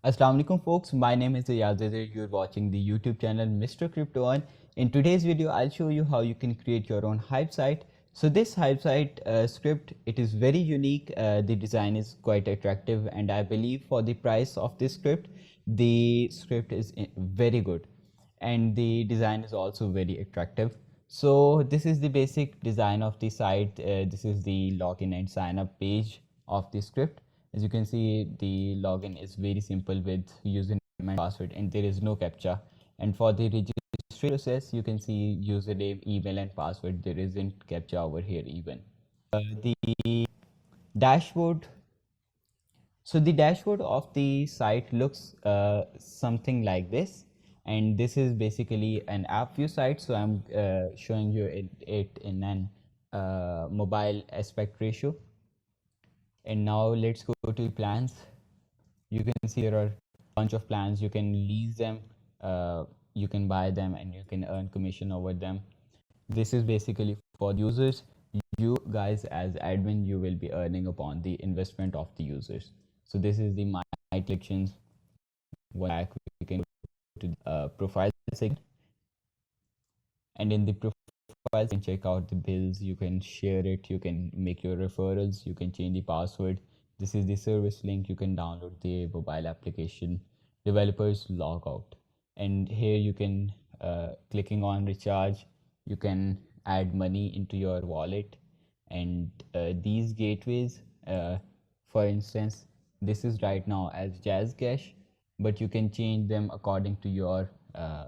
Assalamu alaikum folks, my name is Yazid. You're watching the YouTube channel Mr. Crypto On. In today's video, I'll show you how you can create your own HYIP site. So this HYIP site script, it is very unique. The design is quite attractive, and I believe for the price of this script, the script is very good and the design is also very attractive. So this is the basic design of the site. This is the login and sign up page of the script. As you can see, the login is very simple with username and password, and there is no captcha. And for the registration process, you can see username, email, and password. There isn't captcha over here even. The dashboard. So the dashboard of the site looks something like this, and this is basically an app view site. So I'm showing you it in an mobile aspect ratio. And now let's go to plans. You can see there are a bunch of plans. You can lease them, you can buy them, and you can earn commission over them. This is basically for users. You guys as admin, you will be earning upon the investment of the users. So this is the my collections. Back we can go to the profile section, and in the profile you can check out the bills, you can share it, you can make your referrals, you can change the password. This is the service link. You can download the mobile application, developers log out, and here you can clicking on recharge, you can add money into your wallet. And these gateways, for instance, this is right now as Jazz Cash, but you can change them according to your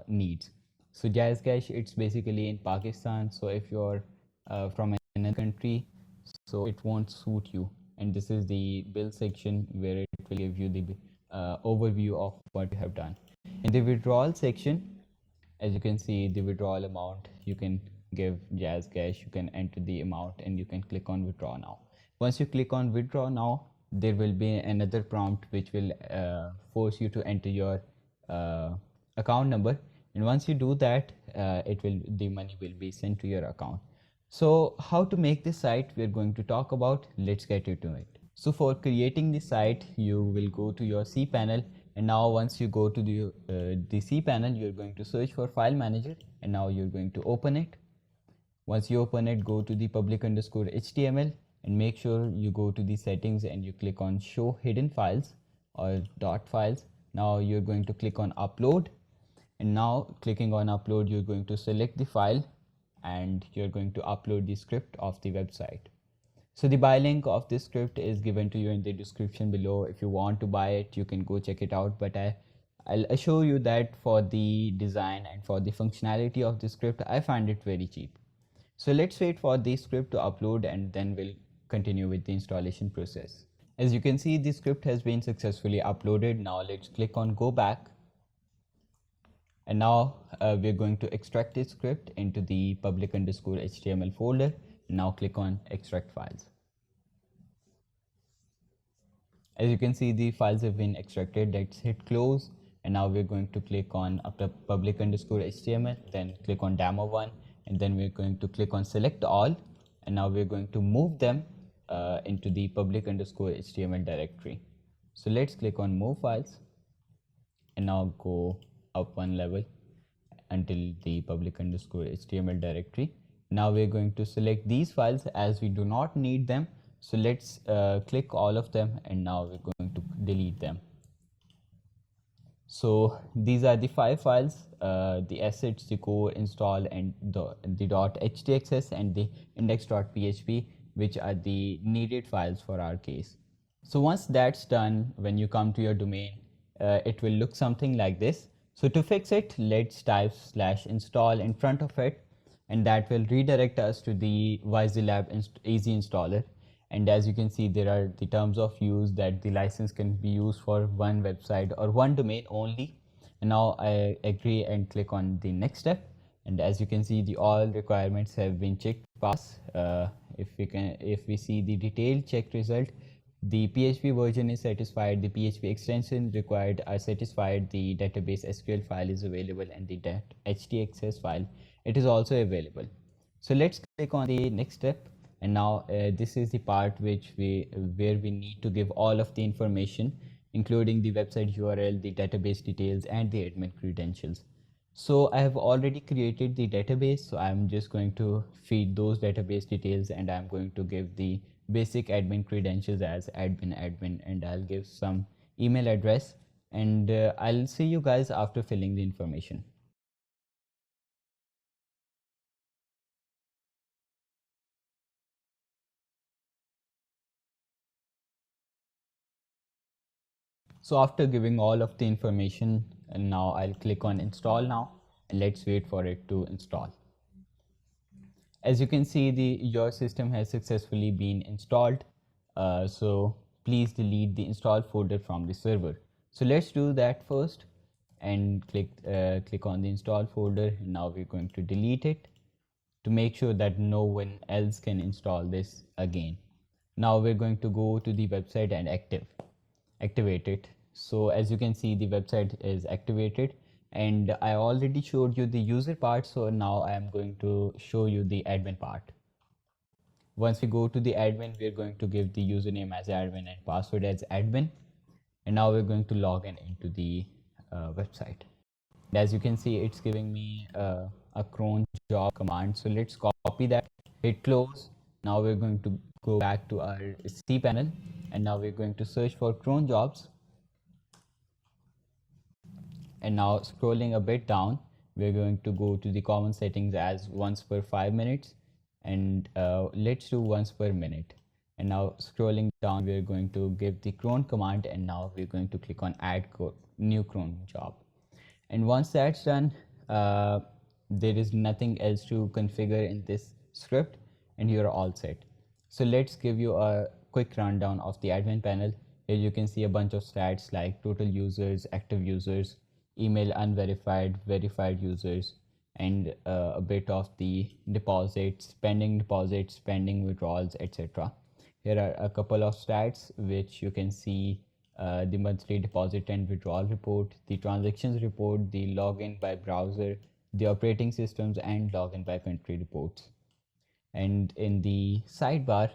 needs. So Jazz Cash, it's basically in Pakistan. So if you're from another country, so it won't suit you. And this is the bill section where it will give you the overview of what you have done. In the withdrawal section, as you can see, the withdrawal amount, you can give Jazz Cash, you can enter the amount, and you can click on withdraw now. Once you click on withdraw now, there will be another prompt which will force you to enter your account number, and once you do that, the money will be sent to your account. So how to make this site, we're going to talk about. Let's get into it. So for creating the site, you will go to your cPanel, and now once you go to the cPanel, you're going to search for file manager, and now you're going to open it. Once you open it, go to the public_html, and make sure you go to the settings and you click on show hidden files or dot files. Now you're going to click on upload, and now clicking on upload, you're going to select the file and you're going to upload the script of the website. So the buy link of this script is given to you in the description below. If you want to buy it, you can go check it out, but I'll assure you that for the design and for the functionality of the script, I find it very cheap. So let's wait for the script to upload, and then we'll continue with the installation process. As you can see, the script has been successfully uploaded. Now let's click on go back, and now we're going to extract this script into the public_html folder. Now click on extract files. As you can see, the files have been extracted. Let's hit close, and now we're going to click on public_html, then click on demo1, and then we're going to click on select all, and now we're going to move them into the public_html directory. So let's click on move files, and now go up one level until the public_html directory. Now we're going to select these files as we do not need them. So let's click all of them, and now we're going to delete them. So these are the 5 files, the assets, the core, install, and the .htaccess and the index.php, which are the needed files for our case. So once that's done, when you come to your domain, it will look something like this. So to fix it, let's type /install in front of it, and that will redirect us to the YZlab easy installer. And as you can see, there are the terms of use that the license can be used for one website or one domain only. And now I agree and click on the next step. And as you can see, the all requirements have been checked pass. If we see the detailed check result, the PHP version is satisfied, the PHP extension required are satisfied, the database SQL file is available, and the .htaccess file, it is also available. So let's click on the next step, and now this is the part where we need to give all of the information, including the website URL, the database details, and the admin credentials. So I have already created the database, so I'm just going to feed those database details, and I'm going to give the basic admin credentials as admin, and I'll give some email address, and I'll see you guys after filling the information. So after giving all of the information, and now I'll click on install now, and let's wait for it to install. As you can see, your system has successfully been installed. So please delete the install folder from the server. So let's do that first, and click on the install folder. Now we're going to delete it to make sure that no one else can install this again. Now we're going to go to the website and activate it. So as you can see, the website is activated, and I already showed you the user part, so now I am going to show you the admin part. Once we go to the admin, we're going to give the username as admin and password as admin, and now we're going to log in into the website. And as you can see, it's giving me a cron job command, so let's copy that, hit close. Now we're going to go back to our C panel, and now we're going to search for cron jobs. And now scrolling a bit down, we're going to go to the common settings as once per 5 minutes, and let's do once per minute. And now scrolling down, we're going to give the cron command, and now we're going to click on add new cron job. And once that's done, there is nothing else to configure in this script, and you're all set. So let's give you a quick rundown of the admin panel. Here you can see a bunch of stats like total users, active users, email unverified, verified users, and a bit of the deposits, pending withdrawals, etc. Here are a couple of stats which you can see: the monthly deposit and withdrawal report, the transactions report, the login by browser, the operating systems, and login by country reports. And in the sidebar,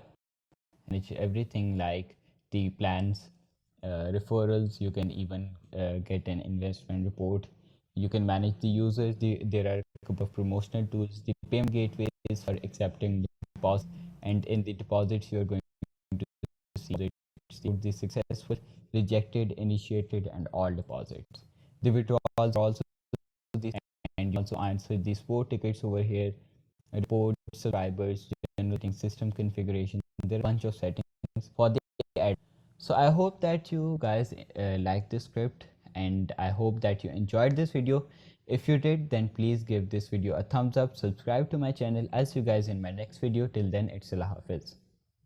manage everything like the plans, referrals. You can even get an investment report. You can manage the users. There are a couple of promotional tools, the payment gateways for accepting deposits, and in the deposits you're going to see the successful, rejected, initiated, and all deposits. The withdrawals are also the, and you also answer the support tickets over here, report subscribers, generating system configuration. There are a bunch of settings for the ad. So I hope that you guys like this script, and I hope that you enjoyed this video. If you did, then please give this video a thumbs up, subscribe to my channel. I'll see you guys in my next video. Till then, it's Allah Hafiz.